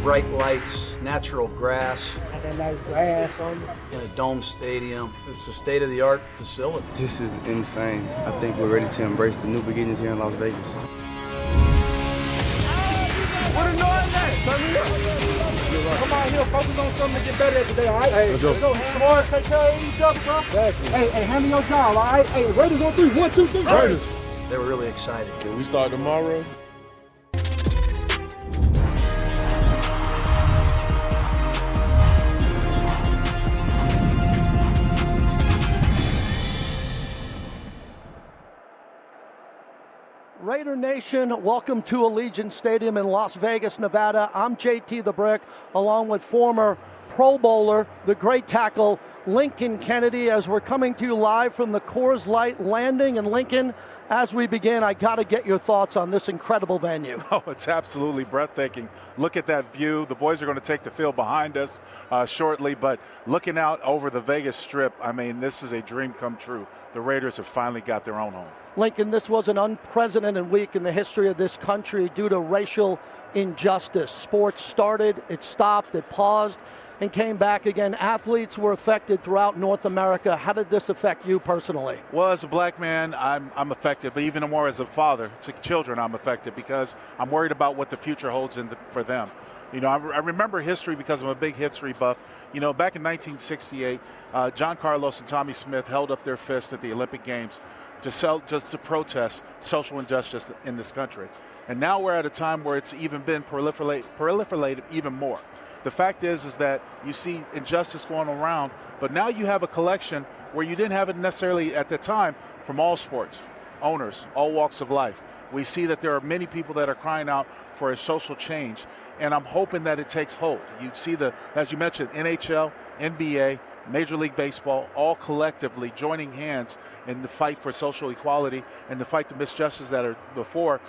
bright lights, natural grass. And then nice grass on it. In a dome stadium. It's a state-of-the-art facility. This is insane. I think we're ready to embrace the new beginnings here in Las Vegas. What a noise that? Come on here, focus on something to get better at today, all right? Hey, let's go. Come on, take care of each other, bro. Hey, handle your job, all right? Hey, Raiders on 3. 1, 2, 3. Raiders. They were really excited. Can we start tomorrow? Raider Nation, welcome to Allegiant Stadium in Las Vegas, Nevada. I'm JT the Brick, along with former Pro Bowler, the great tackle, Lincoln Kennedy, as we're coming to you live from the Coors Light Landing in Lincoln. As we begin, I got to get your thoughts on this incredible venue. Oh, it's absolutely breathtaking. Look at that view. The boys are going to take the field behind us shortly, but looking out over the Vegas Strip, I mean, this is a dream come true. The Raiders have finally got their own home. Lincoln, this was an unprecedented week in the history of this country due to racial injustice. Sports started, it stopped, it paused, and came back again. Athletes were affected throughout North America. How did this affect you personally? Well, as a black man, I'm affected, but even more as a father to children, I'm affected because I'm worried about what the future holds for them. You know, I remember history because I'm a big history buff. You know, back in 1968, John Carlos and Tommy Smith held up their fist at the Olympic Games to protest social injustice in this country. And now we're at a time where it's even been proliferated even more. The fact is that you see injustice going around, but now you have a collection where you didn't have it necessarily at the time from all sports, owners, all walks of life. We see that there are many people that are crying out for a social change, and I'm hoping that it takes hold. You see as you mentioned, NHL, NBA, Major League Baseball, all collectively joining hands in the fight for social equality and the fight to misjustice that are before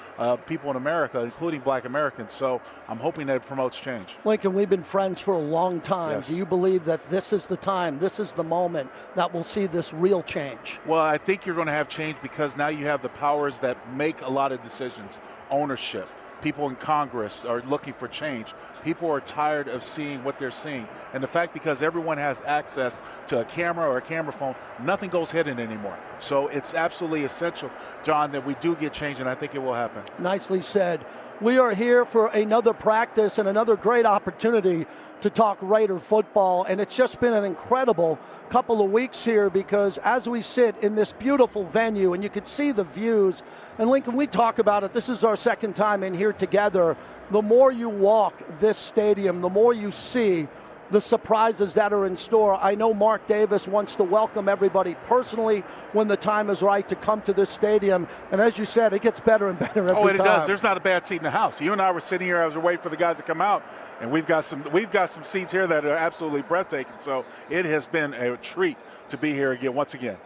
people in America, including black Americans. So I'm hoping that it promotes change. Lincoln, we've been friends for a long time. Yes. Do you believe that this is the time, this is the moment that we'll see this real change? Well, I think you're going to have change because now you have the powers that make a lot of decisions, ownership. People in Congress are looking for change. People are tired of seeing what they're seeing. And the fact because everyone has access to a camera or a camera phone, nothing goes hidden anymore. So it's absolutely essential, John, that we do get change, and I think it will happen. Nicely said. We are here for another practice and another great opportunity to talk Raider football, and it's just been an incredible couple of weeks here because as we sit in this beautiful venue and you can see the views, and Lincoln, we talk about it, this is our second time in here together. The more you walk this stadium, the more you see the surprises that are in store. I know Mark Davis wants to welcome everybody personally when the time is right to come to this stadium. And as you said, it gets better and better every time. Oh, and it does. There's not a bad seat in the house. You and I were sitting here. I was waiting for the guys to come out, and we've got some seats here that are absolutely breathtaking. So it has been a treat to be here again, once again.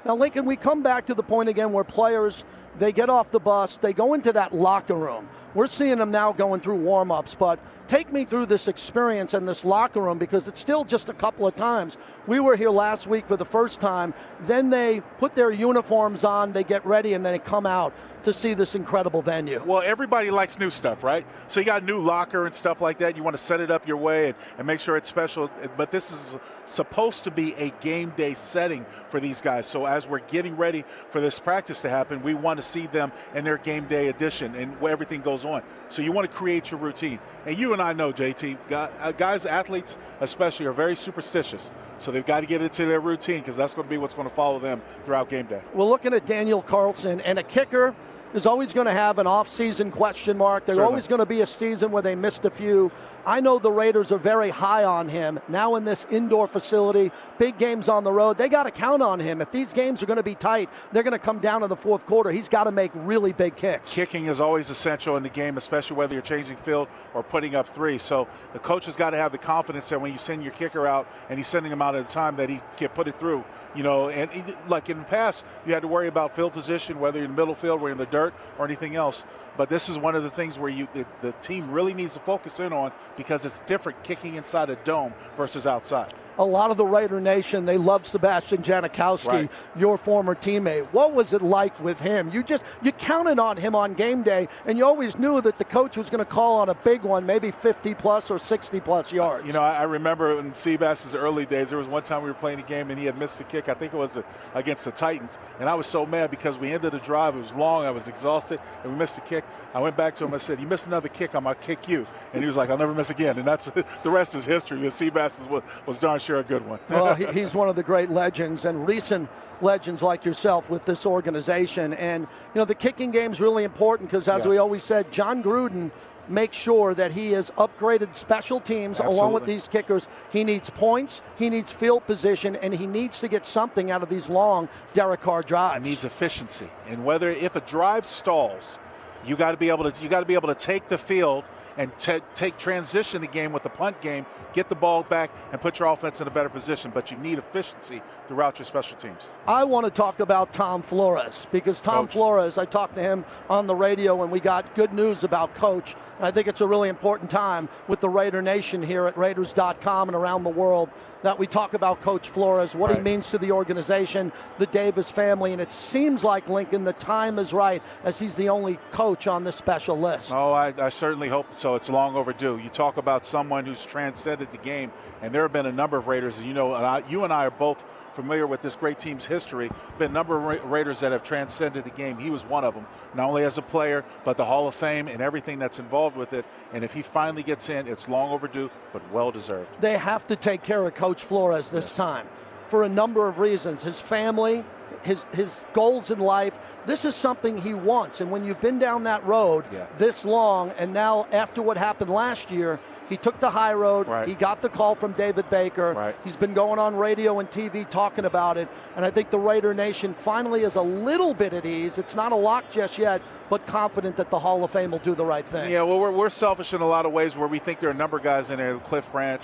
Now, Lincoln, we come back to the point again where players, they get off the bus, they go into that locker room. We're seeing them now going through warm-ups, but take me through this experience in this locker room because it's still just a couple of times. We were here last week for the first time. Then they put their uniforms on, they get ready, and then they come out to see this incredible venue. Well, everybody likes new stuff, right? So you got a new locker and stuff like that. You want to set it up your way and make sure it's special. But this is supposed to be a game day setting for these guys. So as we're getting ready for this practice to happen, we want to see them in their game day edition and where everything goes on. So you want to create your routine. And you and I know, JT, guys, athletes especially, are very superstitious. So they've got to get into their routine because that's going to be what's going to follow them throughout game day. We're looking at Daniel Carlson, and a kicker is always going to have an off-season question mark. There's always going to be a season where they missed a few. I know the Raiders are very high on him. Now in this indoor facility, big games on the road, they got to count on him. If these games are going to be tight, they're going to come down in the fourth quarter. He's got to make really big kicks. Kicking is always essential in the game, especially whether you're changing field or putting up three. So the coach has got to have the confidence that when you send your kicker out and he's sending him out at a time that he can put it through And like in the past, you had to worry about field position, whether you're in the middle field or in the dirt or anything else. But this is one of the things where the team really needs to focus in on, because it's different kicking inside a dome versus outside. A lot of the Raider Nation, they love Sebastian Janikowski, right. Your former teammate. What was it like with him? You counted on him on game day, and you always knew that the coach was going to call on a big one, maybe 50-plus or 60-plus yards. I remember in Seabass's early days, there was one time we were playing a game and he had missed a kick. I think it was against the Titans, and I was so mad because we ended the drive. It was long. I was exhausted, and we missed a kick. I went back to him. I said, "You missed another kick. I'm going to kick you." And he was like, "I'll never miss again." And that's the rest is history. Seabass was darn sure a good one. Well, he's one of the great legends and recent legends like yourself with this organization. And, the kicking game is really important because, as we always said, John Gruden makes sure that he has upgraded special teams. Absolutely. Along with these kickers. He needs points, he needs field position, and he needs to get something out of these long Derek Carr drives. He needs efficiency. And if a drive stalls, you got to be able to take the field and take transition the game with the punt game, get the ball back, and put your offense in a better position. But you need efficiency throughout your special teams. I want to talk about Tom Flores, because Tom Flores, I talked to him on the radio and we got good news about Coach. And I think it's a really important time with the Raider Nation here at Raiders.com and around the world that we talk about Coach Flores, what he means to the organization, the Davis family. And it seems like, Lincoln, the time is right, as he's the only coach on this special list. Oh, I certainly hope so. It's long overdue. You talk about someone who's transcended the game, and there have been a number of Raiders, and you and I are both familiar with this great team's history. Been a number of Raiders that have transcended the game. He was one of them, not only as a player, but the Hall of Fame and everything that's involved with it. And if he finally gets in, it's long overdue, but well-deserved. They have to take care of Coach Flores this time for a number of reasons. His family, his goals in life. This is something he wants. And when you've been down that road this long, and now after what happened last year, he took the high road. Right. He got the call from David Baker. Right. He's been going on radio and TV talking about it. And I think the Raider Nation finally is a little bit at ease. It's not a lock just yet, but confident that the Hall of Fame will do the right thing. Yeah, well, we're selfish in a lot of ways, where we think there are a number of guys in there. Cliff Branch,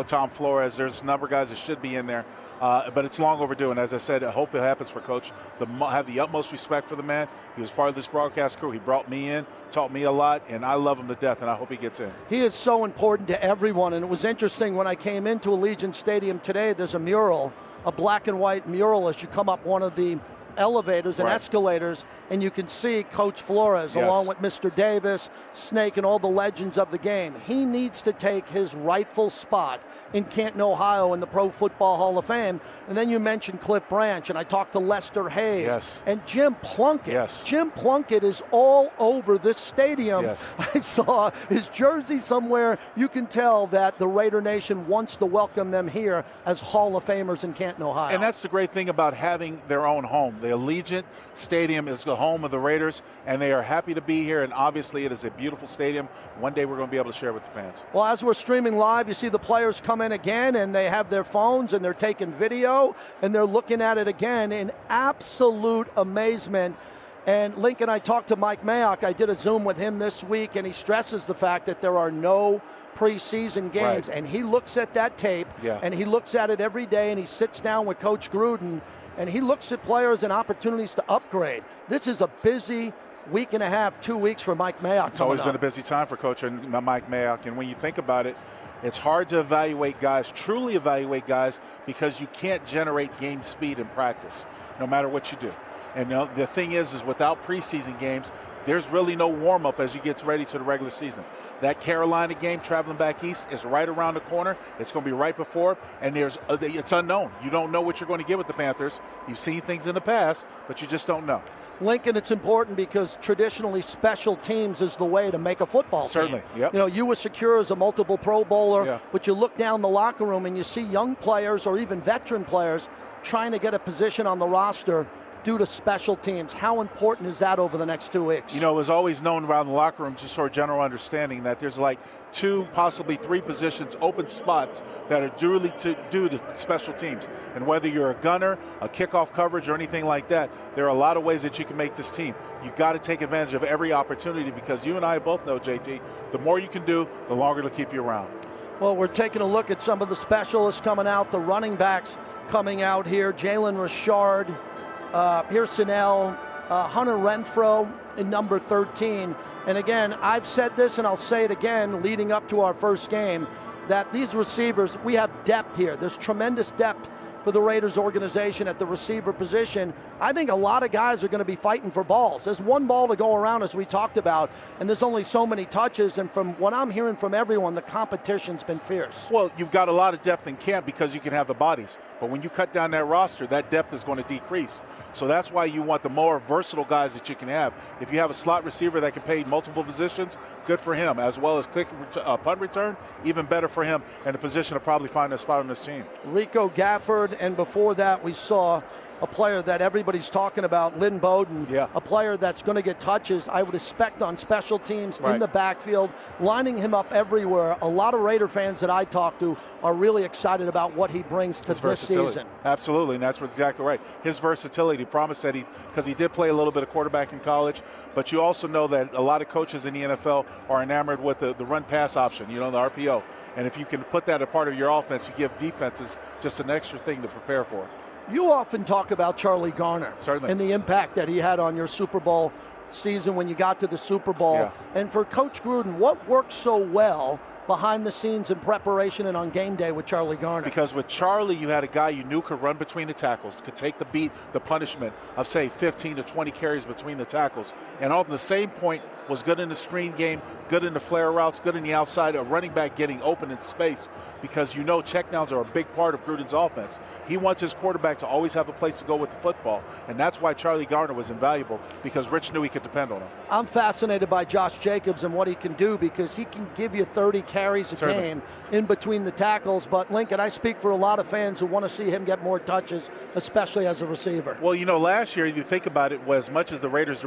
Tom Flores. There's a number of guys that should be in there. But it's long overdue, and as I said, I hope it happens for Coach. Have the utmost respect for the man. He was part of this broadcast crew. He brought me in, taught me a lot, and I love him to death, and I hope he gets in. He is so important to everyone, and it was interesting when I came into Allegiant Stadium today. There's a mural, a black and white mural, as you come up one of the elevators and escalators, and you can see Coach Flores along with Mr. Davis, Snake, and all the legends of the game. He needs to take his rightful spot in Canton, Ohio in the Pro Football Hall of Fame. And then you mentioned Cliff Branch, and I talked to Lester Hayes and Jim Plunkett. Jim Plunkett is all over this stadium. I saw his jersey somewhere. You can tell that the Raider Nation wants to welcome them here as Hall of Famers in Canton, Ohio. And that's the great thing about having their own home. The Allegiant Stadium is the home of the Raiders, and they are happy to be here, and obviously it is a beautiful stadium. One day we're going to be able to share with the fans. Well, as we're streaming live, you see the players come in again, and they have their phones, and they're taking video, and they're looking at it again in absolute amazement. And Lincoln, I talked to Mike Mayock. I did a Zoom with him this week, and he stresses the fact that there are no preseason games. And he looks at that tape, and he looks at it every day, and he sits down with Coach Gruden, and he looks at players and opportunities to upgrade. This is a busy week and a half, 2 weeks for Mike Mayock. It's always been a busy time for Coach and Mike Mayock. And when you think about it, it's hard to evaluate guys, truly evaluate guys, because you can't generate game speed in practice, no matter what you do. And the thing is without preseason games, there's really no warm-up as you get ready to the regular season. That Carolina game traveling back east is right around the corner. It's going to be right before, and it's unknown. You don't know what you're going to get with the Panthers. You've seen things in the past, but you just don't know. Lincoln, it's important because traditionally special teams is the way to make a football team. Certainly, yep. You were secure as a multiple Pro Bowler, but you look down the locker room and you see young players or even veteran players trying to get a position on the roster due to special teams. How important is that over the next 2 weeks? It was always known around the locker room, just for a general understanding, that there's like 2, possibly 3 positions, open spots that are due to special teams. And whether you're a gunner, a kickoff coverage, or anything like that, there are a lot of ways that you can make this team. You've got to take advantage of every opportunity, because you and I both know, JT, the more you can do, the longer it'll keep you around. Well, we're taking a look at some of the specialists coming out, the running backs coming out here. Jalen Richard, Pearsonell, Hana Renfro in number 13. And again, I've said this and I'll say it again leading up to our first game, that these receivers, we have depth here. There's tremendous depth for the Raiders organization at the receiver position. I think a lot of guys are going to be fighting for balls. There's one ball to go around, as we talked about, and there's only so many touches. And from what I'm hearing from everyone, the competition's been fierce. Well, you've got a lot of depth in camp because you can have the bodies. But when you cut down that roster, that depth is going to decrease. So that's why you want the more versatile guys that you can have. If you have a slot receiver that can play multiple positions, good for him, as well as quick punt return, even better for him, and a position to probably find a spot on this team. Rico Gafford, and before that we saw a player that everybody's talking about, Lynn Bowden, a player that's going to get touches, I would expect, on special teams, in the backfield, lining him up everywhere. A lot of Raider fans that I talk to are really excited about what he brings to this season. Absolutely, and that's exactly right. His versatility, promise that because he did play a little bit of quarterback in college, but you also know that a lot of coaches in the NFL are enamored with the run-pass option, the RPO. And if you can put that a part of your offense, you give defenses just an extra thing to prepare for. You often talk about Charlie Garner. Certainly. And the impact that he had on your Super Bowl season when you got to the Super Bowl. Yeah. And for Coach Gruden, what worked so well behind the scenes in preparation and on game day with Charlie Garner? Because with Charlie, you had a guy you knew could run between the tackles, could take the beat, the punishment of, say, 15 to 20 carries between the tackles. And on the same point, was good in the screen game, good in the flare routes, good in the outside, a running back getting open in space, because checkdowns are a big part of Gruden's offense. He wants his quarterback to always have a place to go with the football, and that's why Charlie Garner was invaluable, because Rich knew he could depend on him. I'm fascinated by Josh Jacobs and what he can do, because he can give you 30 carries a game in between the tackles. But, Lincoln, I speak for a lot of fans who want to see him get more touches, especially as a receiver. Well, last year, you think about it, as much as the Raiders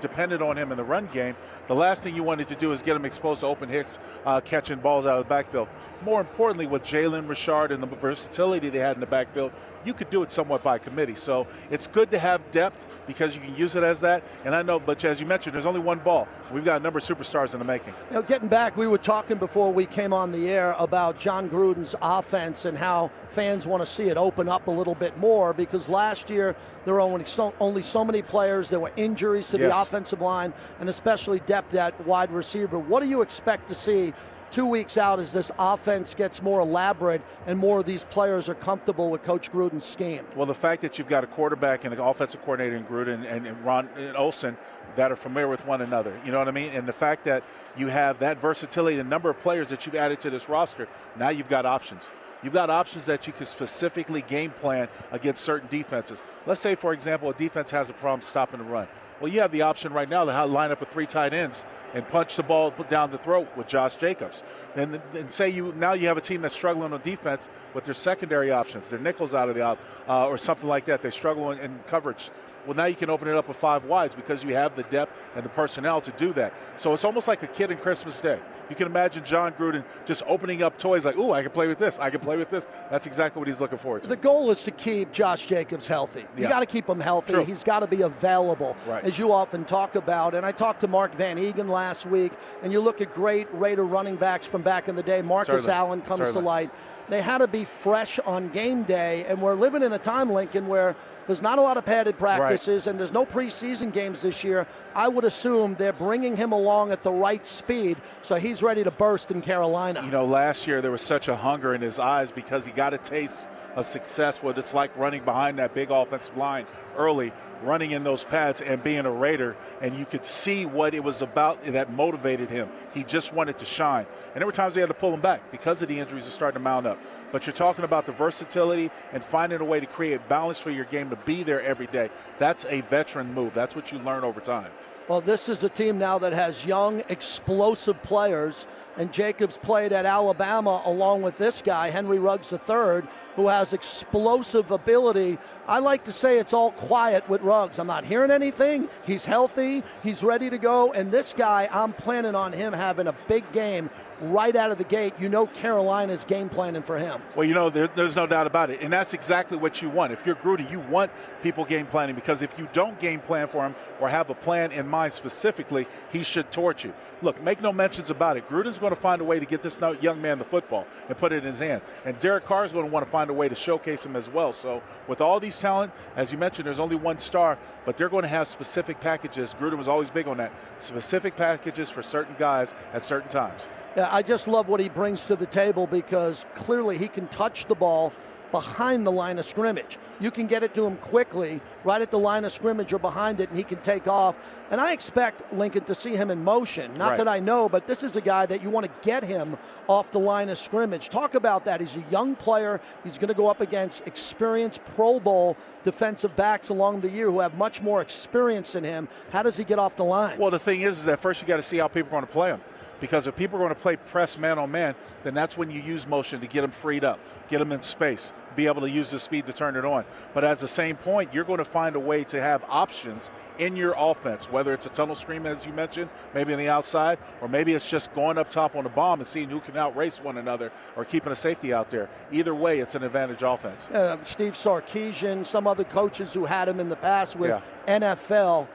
depended on him in the run game, the last thing you wanted to do is get him exposed to open hits, catching balls out of the backfield. More importantly, with Jalen Richard and the versatility they had in the backfield, you could do it somewhat by committee. So it's good to have depth because you can use it as that. And I know, but as you mentioned, there's only one ball. We've got a number of superstars in the making. Getting back, we were talking before we came on the air about John Gruden's offense and how fans want to see it open up a little bit more, because last year there were only so many players. There were injuries to the offensive line, and especially depth at wide receiver. What do you expect to see 2 weeks out as this offense gets more elaborate and more of these players are comfortable with Coach Gruden's scheme? Well, the fact that you've got a quarterback and an offensive coordinator in Gruden and Ron and Olsen that are familiar with one another, you know what I mean? And the fact that you have that versatility, the number of players that you've added to this roster, now you've got options. You've got options that you can specifically game plan against certain defenses. Let's say, for example, a defense has a problem stopping the run. Well, you have the option right now to line up with 3 tight ends and punch the ball down the throat with Josh Jacobs. And say now you have a team that's struggling on defense with their secondary options, their nickels out of the or something like that. They struggle in coverage. Well, now you can open it up with 5 wides because you have the depth and the personnel to do that. So it's almost like a kid on Christmas Day. You can imagine John Gruden just opening up toys like, ooh, I can play with this, I can play with this. That's exactly what he's looking forward to. The goal is to keep Josh Jacobs healthy. You got to keep him healthy. True. He's got to be available, as you often talk about. And I talked to Mark Van Eegen last week, and you look at great Raider running backs from back in the day. Marcus Allen comes to light. They had to be fresh on game day, and we're living in a time, Lincoln, where there's not a lot of padded practices, and there's no preseason games this year. I would assume they're bringing him along at the right speed, so he's ready to burst in Carolina. Last year there was such a hunger in his eyes because he got a taste of success, what it's like running behind that big offensive line early, running in those pads and being a Raider, and you could see what it was about that motivated him. He just wanted to shine. And there were times they had to pull him back because of the injuries that started to mount up. But you're talking about the versatility and finding a way to create balance for your game to be there every day. That's a veteran move. That's what you learn over time. Well, this is a team now that has young, explosive players, and Jacobs played at Alabama along with this guy, Henry Ruggs III, who has explosive ability. I like to say it's all quiet with Ruggs. I'm not hearing anything. He's healthy. He's ready to go. And this guy, I'm planning on him having a big game right out of the gate. Carolina's game planning for him. Well, there's no doubt about it. And that's exactly what you want. If you're Gruden, you want people game planning, because if you don't game plan for him or have a plan in mind specifically, he should torch you. Look, make no mentions about it. Gruden's going to find a way to get this young man the football and put it in his hand. And Derek Carr is going to want to find find a way to showcase him as well. So with all these talent, as you mentioned, there's only one star, but they're going to have specific packages. Gruden was always big on that. Specific packages for certain guys at certain times. Yeah, I just love what he brings to the table because clearly he can touch the ball behind the line of scrimmage. You can get it to him quickly, right at the line of scrimmage or behind it, and he can take off. And I expect, Lincoln, to see him in motion. Not that I know, but this is a guy that you want to get him off the line of scrimmage. Talk about that. He's a young player. He's going to go up against experienced Pro Bowl defensive backs along the year who have much more experience than him. How does he get off the line? Well, the thing is that first you got to see how people are going to play him. Because if people are going to play press man on man, then that's when you use motion to get them freed up, get them in space, be able to use the speed to turn it on. But at the same point, you're going to find a way to have options in your offense, whether it's a tunnel screen, as you mentioned, maybe on the outside, or maybe it's just going up top on the bomb and seeing who can outrace one another or keeping a safety out there. Either way, it's an advantage offense. Steve Sarkisian, some other coaches who had him in the past with NFL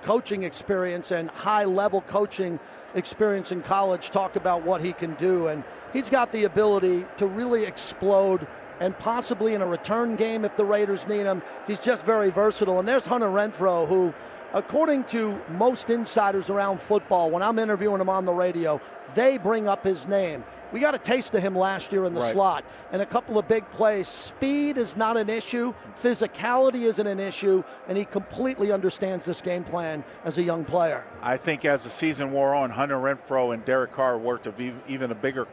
coaching experience and high-level coaching experience in college talk about what he can do, and he's got the ability to really explode, and possibly in a return game if the Raiders need him. He's just very versatile. And there's Hana Renfro, who, according to most insiders around football, when I'm interviewing him on the radio, they bring up his name. We got a taste of him last year in the slot and a couple of big plays. Speed is not an issue. Physicality isn't an issue. And he completely understands this game plan as a young player. I think as the season wore on, Hana Renfro and Derek Carr worked even a bigger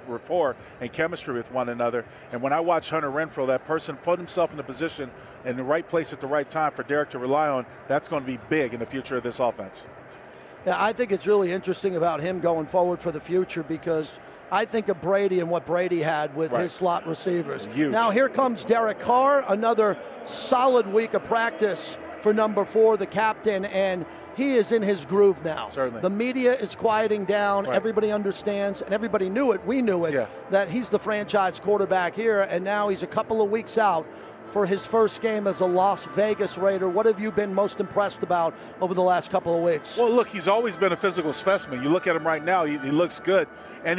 rapport and chemistry with one another. And when I watch Hana Renfro, that person put himself in a position in the right place at the right time for Derek to rely on. That's going to be big in the future of this offense. Yeah, I think it's really interesting about him going forward for the future because I think of Brady and what Brady had with his slot receivers. Now here comes Derek Carr, another solid week of practice for number 4, the captain, and he is in his groove now. Certainly. The media is quieting down. Everybody understands, and everybody knew it. We knew it, that he's the franchise quarterback here, and now he's a couple of weeks out for his first game as a Las Vegas Raider. What have you been most impressed about over the last couple of weeks? Well, look, he's always been a physical specimen. You look at him right now, he looks good. And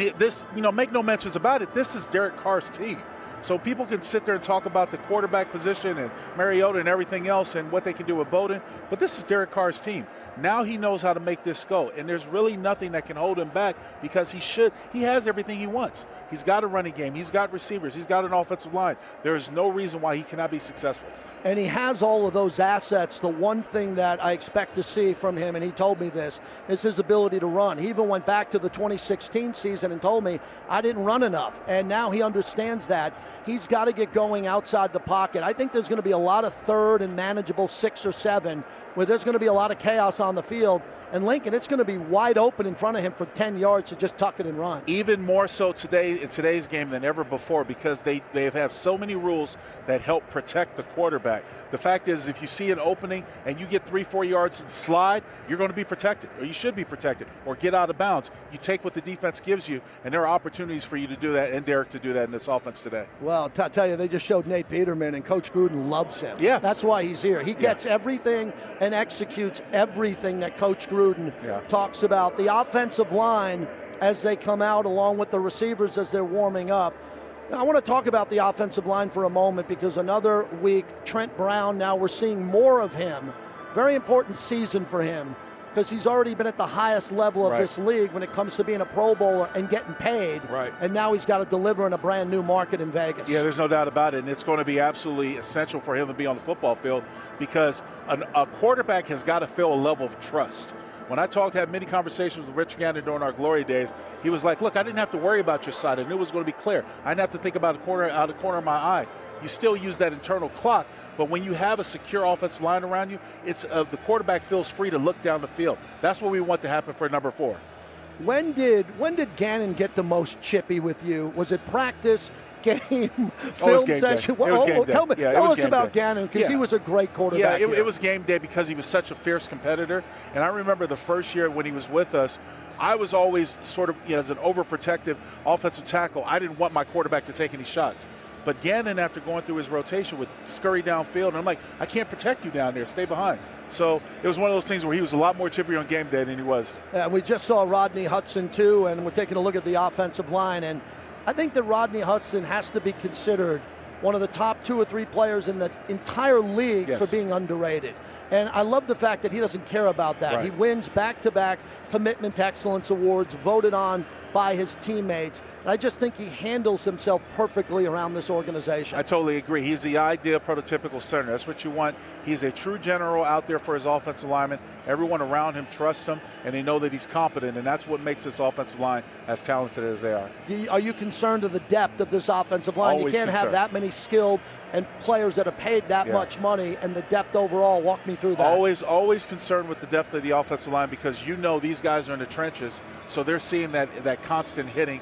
make no mentions about it, this is Derek Carr's team. So people can sit there and talk about the quarterback position and Mariota and everything else and what they can do with Bowden, but this is Derek Carr's team. Now he knows how to make this go, and there's really nothing that can hold him back because he has everything he wants. He's got a running game, he's got receivers, he's got an offensive line. There is no reason why he cannot be successful. And he has all of those assets. The one thing that I expect to see from him, and he told me this, is his ability to run. He even went back to the 2016 season and told me, I didn't run enough. And now he understands that. He's got to get going outside the pocket. I think there's going to be a lot of third and manageable 6 or 7 where there's going to be a lot of chaos on the field. And Lincoln, it's going to be wide open in front of him for 10 yards to just tuck it and run. Even more so today in today's game than ever before because they have so many rules that help protect the quarterback. The fact is, if you see an opening and you get 3-4 yards and slide, you're going to be protected, or you should be protected, or get out of bounds. You take what the defense gives you, and there are opportunities for you to do that and Derek to do that in this offense today. Well, I tell you, they just showed Nate Peterman, and Coach Gruden loves him. Yes. That's why he's here. He gets everything and executes everything that Coach Gruden talks about. The offensive line, as they come out, along with the receivers as they're warming up. Now, I want to talk about the offensive line for a moment because another week, Trent Brown, now we're seeing more of him. Very important season for him because he's already been at the highest level of this league when it comes to being a Pro Bowler and getting paid. And now he's got to deliver in a brand new market in Vegas. Yeah, there's no doubt about it. And it's going to be absolutely essential for him to be on the football field because a quarterback has got to feel a level of trust. When I had many conversations with Rich Gannon during our glory days, he was like, look, I didn't have to worry about your side. I knew it was going to be clear. I didn't have to think about out of the corner of my eye. You still use that internal clock, but when you have a secure offensive line around you, it's the quarterback feels free to look down the field. That's what we want to happen for number 4. When did Gannon get the most chippy with you? Was it practice, game, film session? Tell us about Gannon because he was a great quarterback. It was game day because he was such a fierce competitor. And I remember the first year when he was with us, I was always sort of, as an overprotective offensive tackle, I didn't want my quarterback to take any shots. But Gannon, after going through his rotation, would scurry downfield. And I'm like, I can't protect you down there. Stay behind. So it was one of those things where he was a lot more chippy on game day than he was. We just saw Rodney Hudson, too, and we're taking a look at the offensive line. And I think that Rodney Hudson has to be considered one of the top 2 or 3 players in the entire league for being underrated. And I love the fact that he doesn't care about that. Right. He wins back-to-back Commitment to Excellence awards voted on by his teammates. And I just think he handles himself perfectly around this organization. I totally agree. He's the ideal prototypical center. That's what you want. He's a true general out there for his offensive linemen. Everyone around him trusts him, and they know that he's competent, and that's what makes this offensive line as talented as they are. Are you concerned of the depth of this offensive line? Always you can't concerned. have that many skilled and players that are paid that much money, and the depth overall. Walk me through that. Always concerned with the depth of the offensive line, because you know these guys are in the trenches, so they're seeing that constant hitting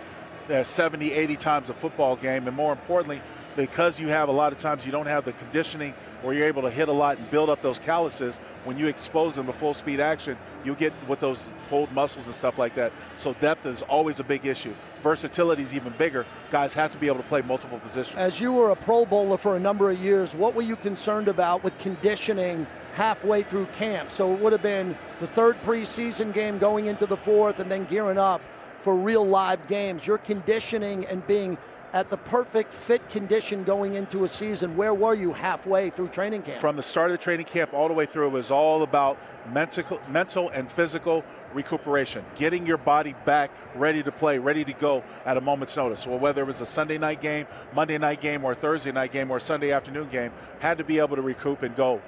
70, 80 times a football game, and more importantly, because you have a lot of times you don't have the conditioning where you're able to hit a lot and build up those calluses. When you expose them to full speed action, you get with those pulled muscles and stuff like that. So depth is always a big issue. Versatility is even bigger. Guys have to be able to play multiple positions. As you were a Pro Bowler for a number of years, what were you concerned about with conditioning halfway through camp? So it would have been the 3rd preseason game going into the 4th and then gearing up for real live games. Your conditioning and being at the perfect fit condition going into a season. Where were you halfway through training camp? From the start of the training camp all the way through, it was all about mental and physical recuperation, getting your body back ready to play, ready to go at a moment's notice. Well, whether it was a Sunday night game, Monday night game, or Thursday night game, or Sunday afternoon game, had to be able to recoup and go.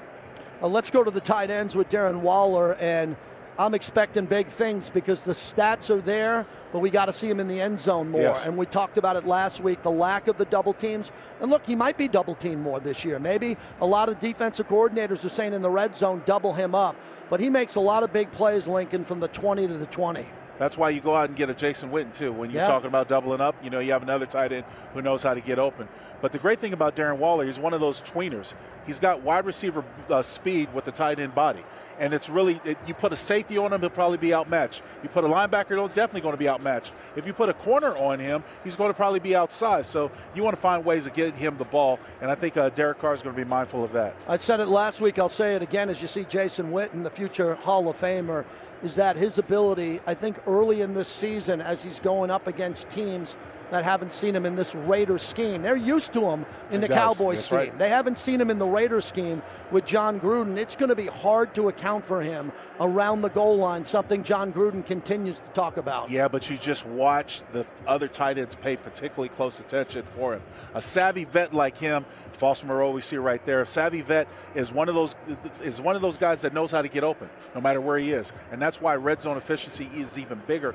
Let's go to the tight ends with Darren Waller, and I'm expecting big things because the stats are there, but we got to see him in the end zone more. Yes. And we talked about it last week, the lack of the double teams. And look, he might be double teamed more this year. Maybe a lot of defensive coordinators are saying in the red zone, double him up. But he makes a lot of big plays, Lincoln, from the 20 to the 20. That's why you go out and get a Jason Witton, too. When you're talking about doubling up, you know, you have another tight end who knows how to get open. But the great thing about Darren Waller, he's one of those tweeners. He's got wide receiver speed with the tight end body. And it's really, you put a safety on him, he'll probably be outmatched. You put a linebacker, he'll definitely going to be outmatched. If you put a corner on him, he's going to probably be outsized. So you want to find ways to get him the ball, and I think Derek Carr is going to be mindful of that. I said it last week, I'll say it again as you see Jason Witton, the future Hall of Famer, is that his ability, I think early in this season as he's going up against teams that haven't seen him in this Raiders scheme. They're used to him in the Cowboys scheme. Right. They haven't seen him in the Raiders scheme with John Gruden. It's going to be hard to account for him around the goal line, something John Gruden continues to talk about. Yeah, but you just watch the other tight ends pay particularly close attention for him. A savvy vet like him, Foster Moreau, we see right there. A savvy vet is one of those guys that knows how to get open, no matter where he is, and that's why red zone efficiency is even better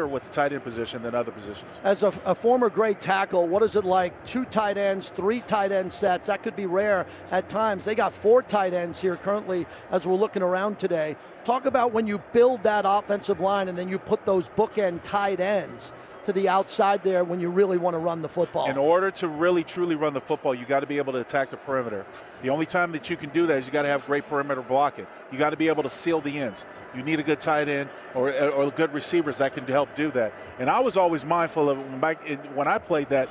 with the tight end position than other positions. As a former great tackle, what is it like? 2 tight ends, 3 tight end sets. That could be rare at times. They got 4 tight ends here currently as we're looking around today. Talk about when you build that offensive line and then you put those bookend tight ends to the outside there when you really want to run the football. In order to really truly run the football, you got to be able to attack the perimeter. The only time that you can do that is you got to have great perimeter blocking. You got to be able to seal the ends. You need a good tight end or good receivers that can help do that. And I was always mindful of when I played that,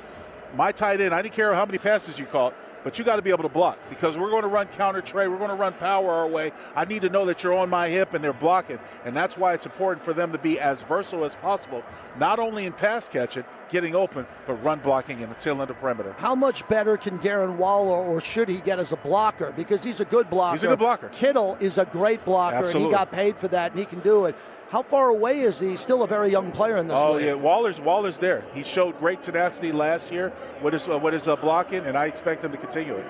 my tight end, I didn't care how many passes you caught, but you got to be able to block because we're going to run counter trade. We're going to run power our way. I need to know that you're on my hip and they're blocking. And that's why it's important for them to be as versatile as possible, not only in pass catching, getting open, but run blocking and sealing the perimeter. How much better can Darren Waller or should he get as a blocker? Because he's a good blocker. He's a good blocker. Kittle is a great blocker, Absolutely. And he got paid for that, and he can do it. How far away is he? He's still a very young player in this league. Oh, yeah, Waller's there. He showed great tenacity last year with his blocking, and I expect him to continue it.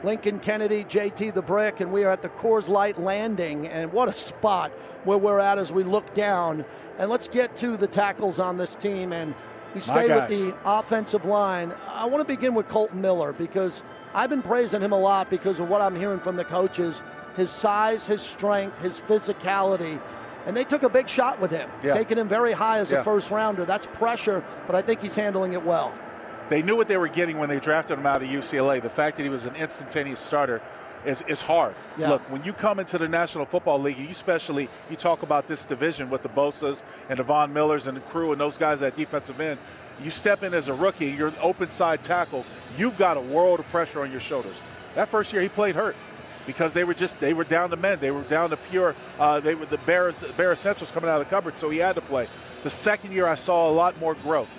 Lincoln Kennedy, JT the Brick, and we are at the Coors Light Landing, and what a spot where we're at as we look down. And let's get to the tackles on this team, and we stay with the offensive line. I want to begin with Colton Miller because I've been praising him a lot because of what I'm hearing from the coaches, his size, his strength, his physicality. And they took a big shot with him, taking him very high as a first rounder. That's pressure, but I think he's handling it well. They knew what they were getting when they drafted him out of UCLA. The fact that he was an instantaneous starter is hard. Yeah. Look, when you come into the National Football League, you talk about this division with the Bosas and the Von Millers and the crew and those guys at defensive end. You step in as a rookie, you're an open side tackle. You've got a world of pressure on your shoulders. That first year he played hurt because they were down to men. They were down to pure, they were the bare essentials coming out of the cupboard, so he had to play. The second year I saw a lot more growth.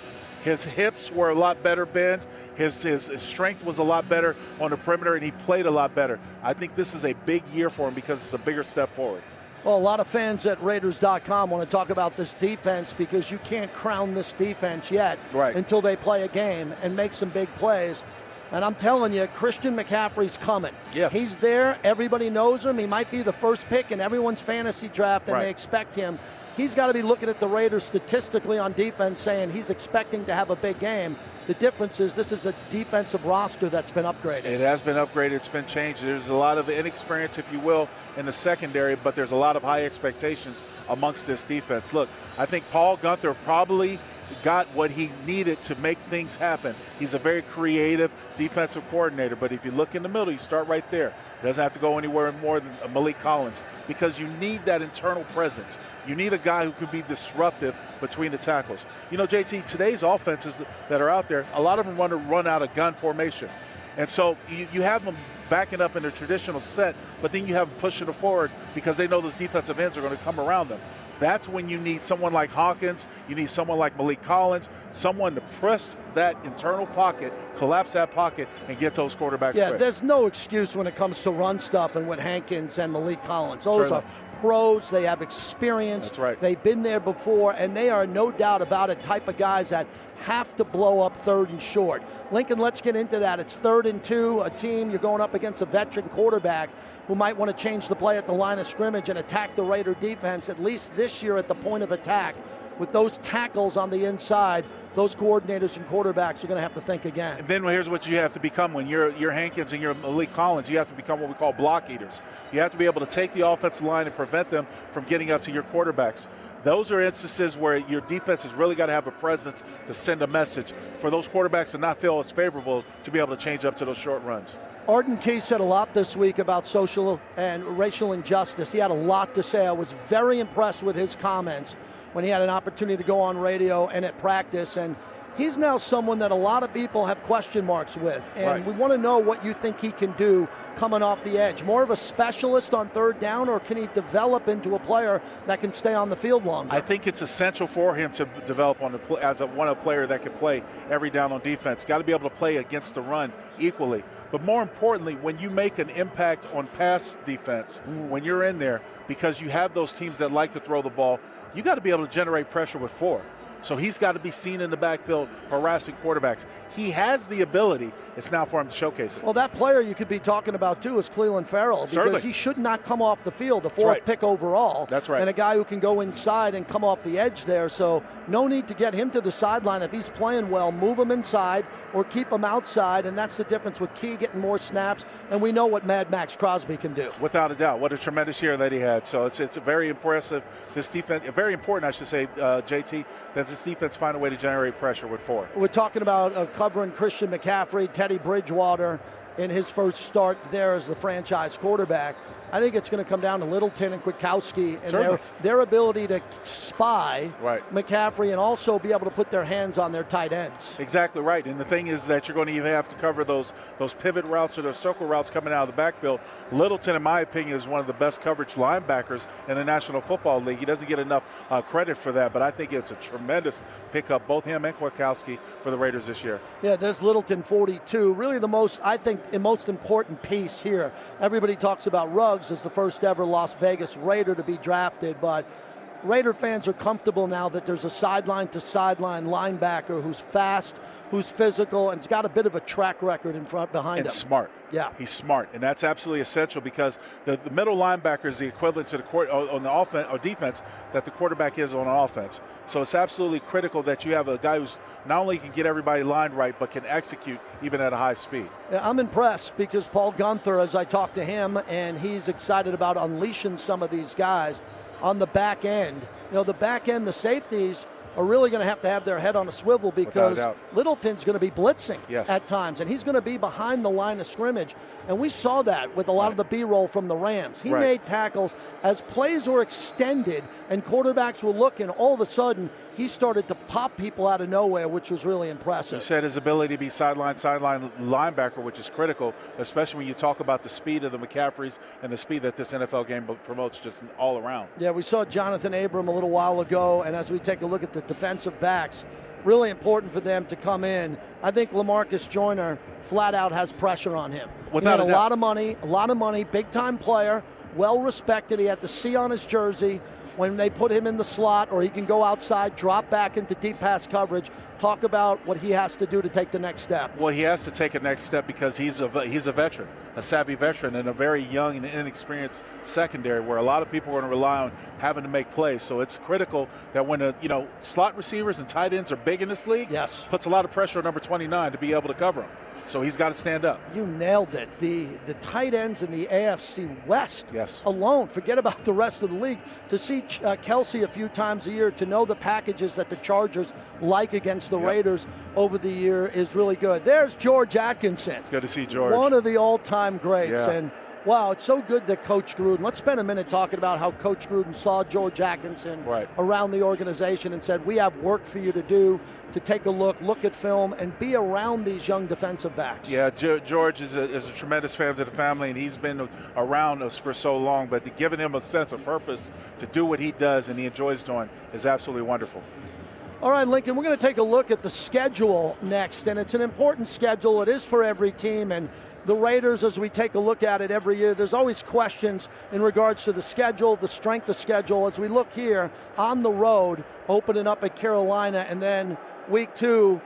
His hips were a lot better bent. His strength was a lot better on the perimeter, and he played a lot better. I think this is a big year for him because it's a bigger step forward. Well, a lot of fans at Raiders.com want to talk about this defense because you can't crown this defense yet until they play a game and make some big plays. And I'm telling you, Christian McCaffrey's coming. Yes. He's there. Everybody knows him. He might be the first pick in everyone's fantasy draft, and they expect him. He's got to be looking at the Raiders statistically on defense saying he's expecting to have a big game. The difference is this is a defensive roster that's been upgraded. It has been upgraded. It's been changed. There's a lot of inexperience, if you will, in the secondary, but there's a lot of high expectations amongst this defense. Look, I think Paul Guenther probably got what he needed to make things happen. He's a very creative defensive coordinator, but if you look in the middle, you start right there. He doesn't have to go anywhere more than Malik Collins because you need that internal presence. You need a guy who can be disruptive between the tackles. You know, JT, today's offenses that are out there, a lot of them want to run out of gun formation. And so you have them backing up in their traditional set, but then you have them pushing it forward because they know those defensive ends are going to come around them. That's when you need someone like Hawkins, you need someone like Malik Collins, someone to press that internal pocket, collapse that pocket, and get those quarterbacks quick. There's no excuse when it comes to run stuff and with Hankins and Malik Collins. Those are pros. They have experience. That's right. They've been there before, and they are no doubt about it type of guys that have to blow up 3rd and short. Lincoln, let's get into that. It's 3rd and 2, a team, you're going up against a veteran quarterback who might want to change the play at the line of scrimmage and attack the Raider defense, at least this year at the point of attack. With those tackles on the inside, those coordinators and quarterbacks are going to have to think again. And then here's what you have to become when you're Hankins and you're Malik Collins. You have to become what we call block eaters. You have to be able to take the offensive line and prevent them from getting up to your quarterbacks. Those are instances where your defense has really got to have a presence to send a message for those quarterbacks to not feel as favorable to be able to change up to those short runs. Arden Key said a lot this week about social and racial injustice. He had a lot to say. I was very impressed with his comments when he had an opportunity to go on radio and at practice. And he's now someone that a lot of people have question marks with. And we want to know what you think he can do coming off the edge. More of a specialist on 3rd down, or can he develop into a player that can stay on the field longer? I think it's essential for him to develop on a player that can play every down on defense. Got to be able to play against the run equally. But more importantly, when you make an impact on pass defense, when you're in there, because you have those teams that like to throw the ball, you got to be able to generate pressure with 4. So he's got to be seen in the backfield harassing quarterbacks. He has the ability. It's now for him to showcase it. Well, that player you could be talking about, too, is Cleveland Farrell. Because he should not come off the field, the 4th pick overall. That's right. And a guy who can go inside and come off the edge there. So no need to get him to the sideline. If he's playing well, move him inside or keep him outside. And that's the difference with Key getting more snaps. And we know what Mad Max Crosby can do. Without a doubt. What a tremendous year that he had. So it's very impressive. This defense, very important, I should say, JT, that this defense find a way to generate pressure with 4. We're talking about covering Christian McCaffrey, Teddy Bridgewater in his first start there as the franchise quarterback. I think it's going to come down to Littleton and Kwiatkowski and their ability to spy McCaffrey and also be able to put their hands on their tight ends. Exactly right. And the thing is that you're going to even have to cover those pivot routes or those circle routes coming out of the backfield. Littleton, in my opinion, is one of the best coverage linebackers in the National Football League. He doesn't get enough credit for that, but I think it's a tremendous pickup, both him and Kwiatkowski, for the Raiders this year. Yeah, there's Littleton, 42. Really the most important piece here. Everybody talks about Ruggs as the first ever Las Vegas Raider to be drafted, but Raider fans are comfortable now that there's a sideline-to-sideline linebacker who's fast, who's physical, and has got a bit of a track record behind him. And smart. Yeah. He's smart, and that's absolutely essential because the middle linebacker is the equivalent to the on the offense or defense that the quarterback is on an offense. So it's absolutely critical that you have a guy who's not only can get everybody lined right, but can execute even at a high speed. Yeah, I'm impressed because Paul Guenther, as I talked to him, and he's excited about unleashing some of these guys on the back end. You know, the back end, the safeties are really going to have their head on a swivel because Littleton's going to be blitzing at times, and he's going to be behind the line of scrimmage. And we saw that with a lot of the B-roll from the Rams. He made tackles as plays were extended and quarterbacks were looking. All of a sudden, he started to pop people out of nowhere, which was really impressive. You said his ability to be sideline linebacker, which is critical, especially when you talk about the speed of the McCaffreys and the speed that this NFL game promotes just all around. Yeah, we saw Jonathan Abram a little while ago, and as we take a look at the defensive backs, really important for them to come in. I think LaMarcus Joyner flat out has pressure on him. Without he had a doubt. a lot of money, big-time player, well-respected. He had the C on his jersey when they put him in the slot, or he can go outside, drop back into deep pass coverage. Talk about what he has to do to take the next step. Well, he has to take a next step because he's a veteran, a savvy veteran, and a very young and inexperienced secondary where a lot of people are going to rely on having to make plays. So it's critical that when slot receivers and tight ends are big in this league, yes, puts a lot of pressure on number 29 to be able to cover him. So he's got to stand up. You nailed it. The tight ends in the AFC West alone, forget about the rest of the league. To see Kelsey a few times a year, to know the packages that the Chargers like against the Raiders over the year is really good. There's George Atkinson. It's good to see George. One of the all-time greats. Yeah. And wow, it's so good that Coach Gruden, let's spend a minute talking about how Coach Gruden saw George Atkinson around the organization and said, we have work for you to do, to take a look at film, and be around these young defensive backs. Yeah, George is a tremendous fan to the family, and he's been around us for so long, but giving him a sense of purpose to do what he does and he enjoys doing is absolutely wonderful. All right, Lincoln, we're going to take a look at the schedule next, and it's an important schedule. It is for every team, and the Raiders, as we take a look at it every year, there's always questions in regards to the schedule, the strength of schedule. As we look here on the road, opening up at Carolina, and then week 2,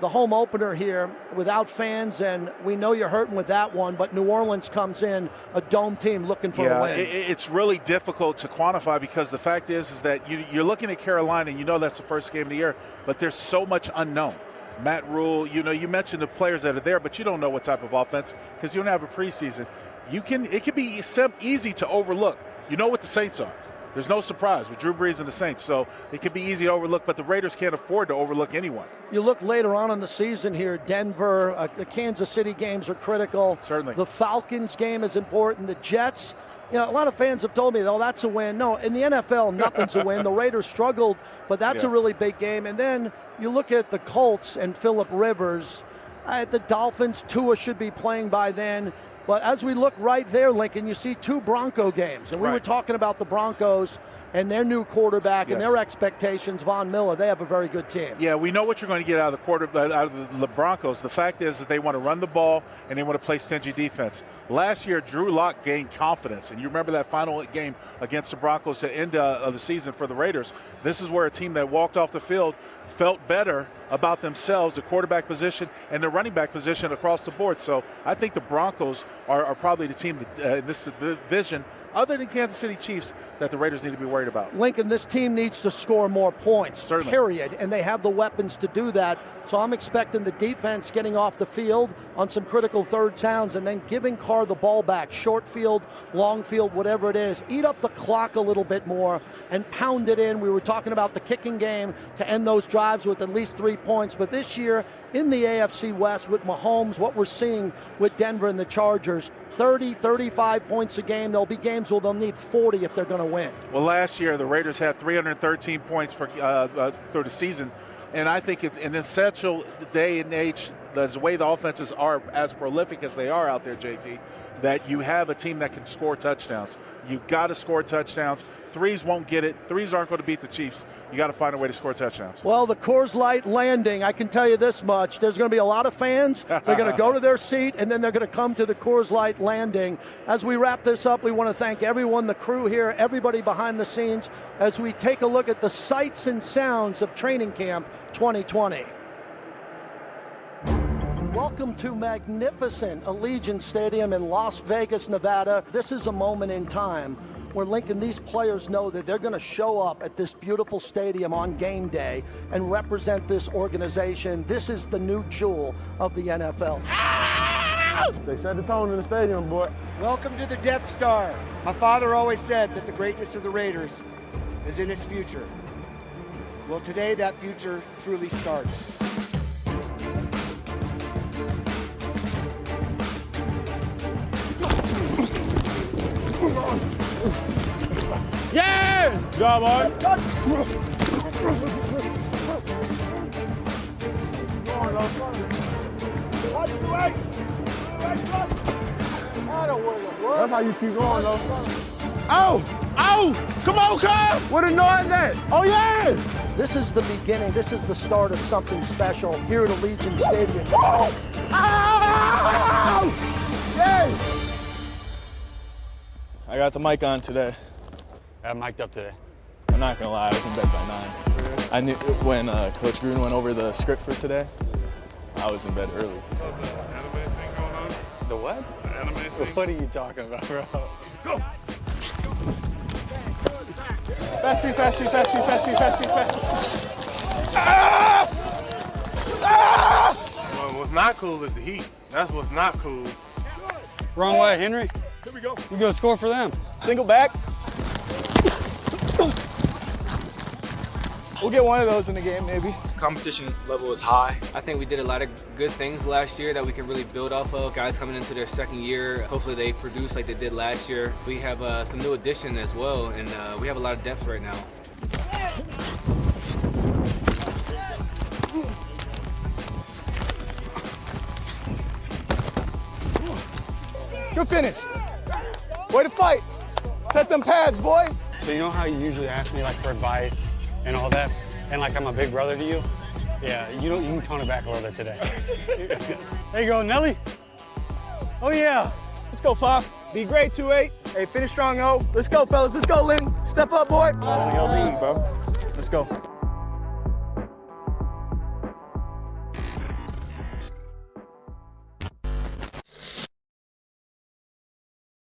the home opener here without fans, and we know you're hurting with that one, but New Orleans comes in, a dome team looking for a win. It's really difficult to quantify because the fact is that you're looking at Carolina, and you know that's the first game of the year, but there's so much unknown. Matt Rule, you mentioned the players that are there, but you don't know what type of offense because you don't have a preseason. It can be easy to overlook. You know what the Saints are. There's no surprise with Drew Brees and the Saints, so it can be easy to overlook, but the Raiders can't afford to overlook anyone. You look later on in the season here, Denver, the Kansas City games are critical. Certainly. The Falcons game is important. The Jets, a lot of fans have told me, oh, that's a win. No, in the NFL, nothing's a win. The Raiders struggled, but that's a really big game. And then you look at the Colts and Phillip Rivers. The Dolphins, Tua should be playing by then. But as we look right there, Lincoln, you see 2 Bronco games. And we were talking about the Broncos and their new quarterback and their expectations, Von Miller. They have a very good team. Yeah, we know what you're going to get out of the Broncos. The fact is that they want to run the ball and they want to play stingy defense. Last year, Drew Lock gained confidence, and you remember that final game against the Broncos at the end of the season for the Raiders. This is where a team that walked off the field felt better about themselves, the quarterback position and the running back position across the board. So I think the Broncos are probably the team in this division, other than Kansas City Chiefs, that the Raiders need to be worried about. Lincoln, this team needs to score more points, certainly, period, and they have the weapons to do that. So I'm expecting the defense getting off the field on some critical third downs and then giving Carr the ball back, short field, long field, whatever it is. Eat up the clock a little bit more and pound it in. We were talking about the kicking game to end those drives with at least 3 points, but this year in the AFC West with Mahomes, what we're seeing with Denver and the Chargers, 30, 35 points a game. There'll be games where they'll need 40 if they're going to win. Well, last year the Raiders had 313 points through the season, and I think it's an essential day and age, the way the offenses are as prolific as they are out there, JT, that you have a team that can score touchdowns. You got to score touchdowns. Threes won't get it. Threes aren't going to beat the Chiefs. You got to find a way to score touchdowns. Well, the Coors Light Landing, I can tell you this much. There's going to be a lot of fans. They're going to go to their seat, and then they're going to come to the Coors Light Landing. As we wrap this up, we want to thank everyone, the crew here, everybody behind the scenes, as we take a look at the sights and sounds of Training Camp 2020. Welcome to magnificent Allegiant Stadium in Las Vegas, Nevada. This is a moment in time where, Lincoln, these players know that they're going to show up at this beautiful stadium on game day and represent this organization. This is the new jewel of the NFL. They set the tone in the stadium, boy. Welcome to the Death Star. My father always said that the greatness of the Raiders is in its future. Well, today that future truly starts. Yeah! Good job, boy. That's how you keep going, though. Oh! Come on, Kyle! What a noise that? Oh, yeah! This is the beginning. This is the start of something special here at Allegiant Stadium. Oh! Yeah! I got the mic on today. I'm mic'd up today. I'm not gonna lie, I was in bed by 9. I knew when Coach Gruden went over the script for today, I was in bed early. The anime thing going on? The what? The anime thing? What are you talking about, bro? Go! Fast feet, fast feet, fast feet, fast feet, fast feet, fast feet. Well, what's not cool is the heat. That's what's not cool. Wrong way, Henry. Here we go. We gonna score for them. Single back. We'll get one of those in the game, maybe. Competition level is high. I think we did a lot of good things last year that we can really build off of. Guys coming into their second year, hopefully they produce like they did last year. We have some new addition as well, and we have a lot of depth right now. Good finish. Way to fight. Set them pads, boy. So you know how you usually ask me like for advice and all that, and like I'm a big brother to you? Yeah, you can tone it back a little bit today. There you go, Nelly. Oh yeah. Let's go, Pop. Be great, 2-8. Hey, finish strong, O. Let's go, fellas. Let's go, Lynn. Step up, boy. Bro. Let's go.